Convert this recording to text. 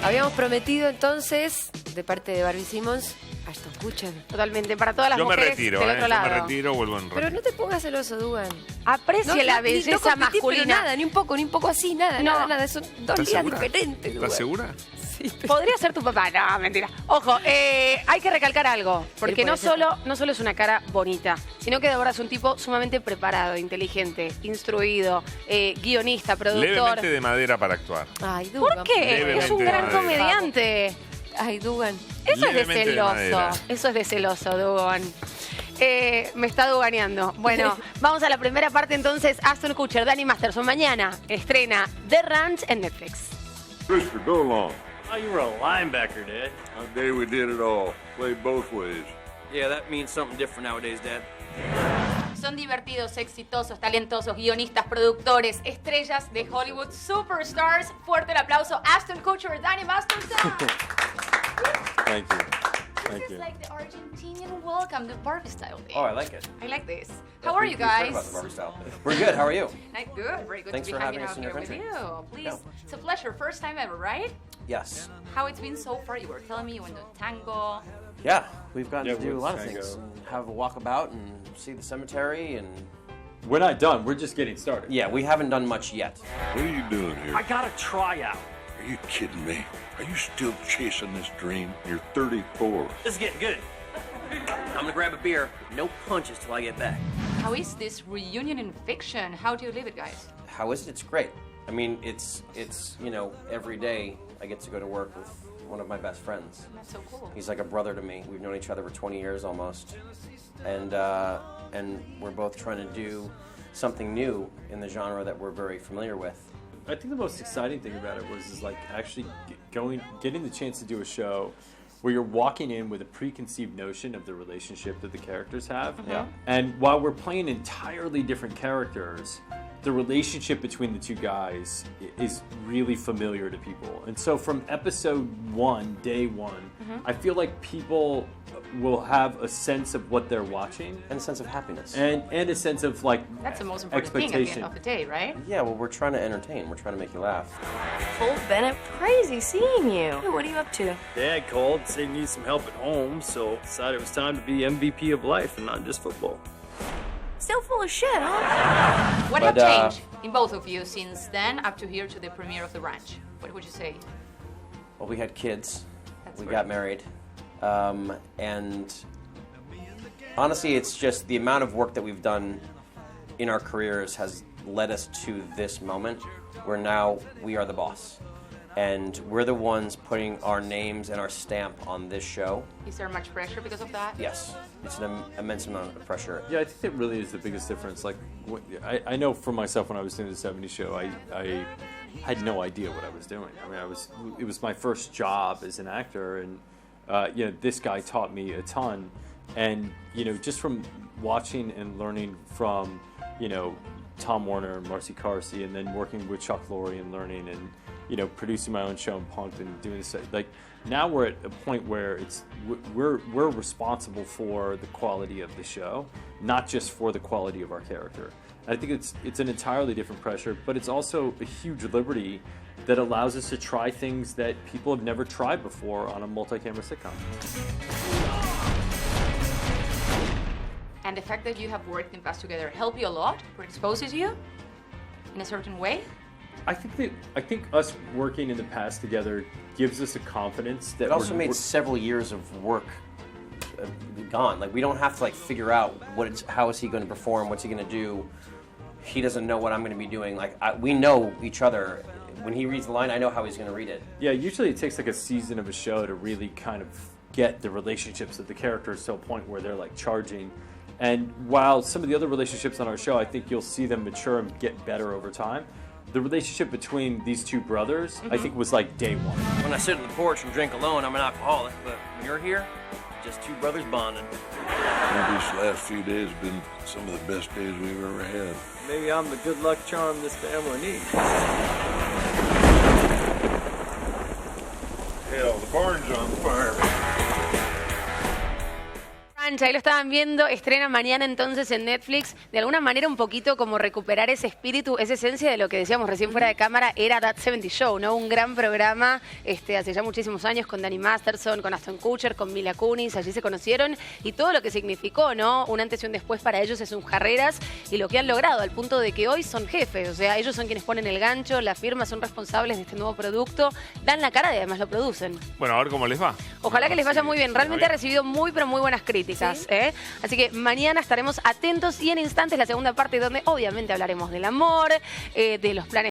Habíamos prometido entonces, de parte de Barbie Simmons, Ashton Kutcher. Totalmente, para todas las mujeres retiro, del otro lado. Yo me retiro, vuelvo en retiro. Pero no te pongas celoso, Dugan. Aprecie la belleza masculina. Nada, ni un poco así, nada, nada. Son dos días diferentes, Dugan. ¿Estás segura? Sí, pero... Podría ser tu papá. No, mentira. Ojo, hay que recalcar algo. Porque no solo es una cara bonita, sino que de verdad es un tipo sumamente preparado, inteligente, instruido, guionista, productor. Levemente de madera para actuar. Ay, Dugan. ¿Por qué? Levemente Es un de gran madera. comediante. Ay, Dugan. Eso es de Levemente de madera. celoso. Eso es de celoso, Dugan. Me está duganeando. Bueno, vamos a la primera parte entonces. Ashton Kutcher, Dany Masterson. Mañana estrena The Ranch en Netflix. Mr. Go Long. Oh, you were a linebacker, Dad. One day we did it all. Played both ways. Yeah, that means something different nowadays, Dad. Son divertidos, exitosos, talentosos, guionistas, productores, estrellas de Hollywood, superstars. Fuerte el aplauso, Ashton Kutcher, Dany Masterson. Thank you. This Thank is you. like the Argentinian welcome, the Barbie style thing. Oh, I like it. I like this. How are you guys? We're good. How are you? Good, very good Thanks to be for hanging having us out in here your with country. you. Please, Yeah. it's a pleasure. First time ever, right? Yes. How it's been so far? You were telling me you went to tango. Yeah, we've gotten to do a with lot of tango. things. And have a walkabout and see the cemetery and... We're not done. We're just getting started. Yeah, we haven't done much yet. What are you doing here? I got a tryout. Are you kidding me? Are you still chasing this dream? You're 34. This is getting good. I'm gonna grab a beer. No punches till I get back. How is this reunion in fiction? How do you live it, guys? How is it? It's great. I mean, it's you know, every day I get to go to work with one of my best friends. That's so cool. He's like a brother to me. We've known each other for 20 years almost. And we're both trying to do something new in the genre that we're very familiar with. I think the most exciting thing about it was like actually getting the chance to do a show where you're walking in with a preconceived notion of the relationship that the characters have. Yeah. And while we're playing entirely different characters, the relationship between the two guys is really familiar to people. And so from episode 1, day 1, I feel like people will have a sense of what they're watching. And a sense of happiness. And a sense of like That's the most important thing at the expectation. end of the day, right? Yeah, well, we're trying to entertain. We're trying to make you laugh. Cole Bennett, crazy seeing you. What are you up to? Dad called, said he needs some help at home, so decided it was time to be MVP of life and not just football. Still full of shit, huh? What have changed in both of you since then up to here to the premiere of The Ranch? What would you say? Well, we had kids. That's We right. got married. And honestly, it's just the amount of work that we've done in our careers has led us to this moment where now we are the boss. And we're the ones putting our names and our stamp on this show. Is there much pressure because of that? Yes, it's an immense amount of pressure. Yeah, I think that really is the biggest difference. Like, I know for myself when I was doing the '70s show, I had no idea what I was doing. I mean, it was my first job as an actor, and you know, this guy taught me a ton. And you know, just from watching and learning from, you know, Tom Warner and Marcy Carsey, and then working with Chuck Lorre and learning, and you know, producing my own show in Punked and doing this, like now we're at a point where we're responsible for the quality of the show, not just for the quality of our character. I think it's an entirely different pressure, but it's also a huge liberty that allows us to try things that people have never tried before on a multi-camera sitcom. And the fact that you have worked in past together help you a lot or exposes you in a certain way? I think us working in the past together gives us a confidence that It also made several years of work gone. Like, we don't have to like figure out how is he going to perform, what's he going to do. He doesn't know what I'm going to be doing. Like, we know each other. When he reads the line, I know how he's going to read it. Yeah, usually it takes like a season of a show to really kind of get the relationships of the characters to a point where they're like charging. And while some of the other relationships on our show, I think you'll see them mature and get better over time. The relationship between these two brothers, I think, was like day one. When I sit on the porch and drink alone, I'm an alcoholic, but when you're here, just two brothers bonding. These last few days have been some of the best days we've ever had. Maybe I'm the good luck charm this family needs. Hell, the barn's on fire. cancha, ahí lo estaban viendo, estrena mañana entonces en Netflix. De alguna manera un poquito como recuperar ese espíritu, esa esencia de lo que decíamos recién fuera de cámara, era That 70 Show, ¿no? Un gran programa hace ya muchísimos años con Dany Masterson, con Ashton Kutcher, con Mila Kunis, allí se conocieron y todo lo que significó, ¿no? Un antes y un después para ellos en sus carreras y lo que han logrado al punto de que hoy son jefes, o sea, ellos son quienes ponen el gancho, la firma, son responsables de este nuevo producto, dan la cara y además lo producen. Bueno, a ver cómo les va. Ojalá que les vaya muy bien. Realmente ha bien. recibido muy, pero muy buenas críticas. Sí. Así que mañana estaremos atentos y en instantes la segunda parte donde obviamente hablaremos del amor, de los planes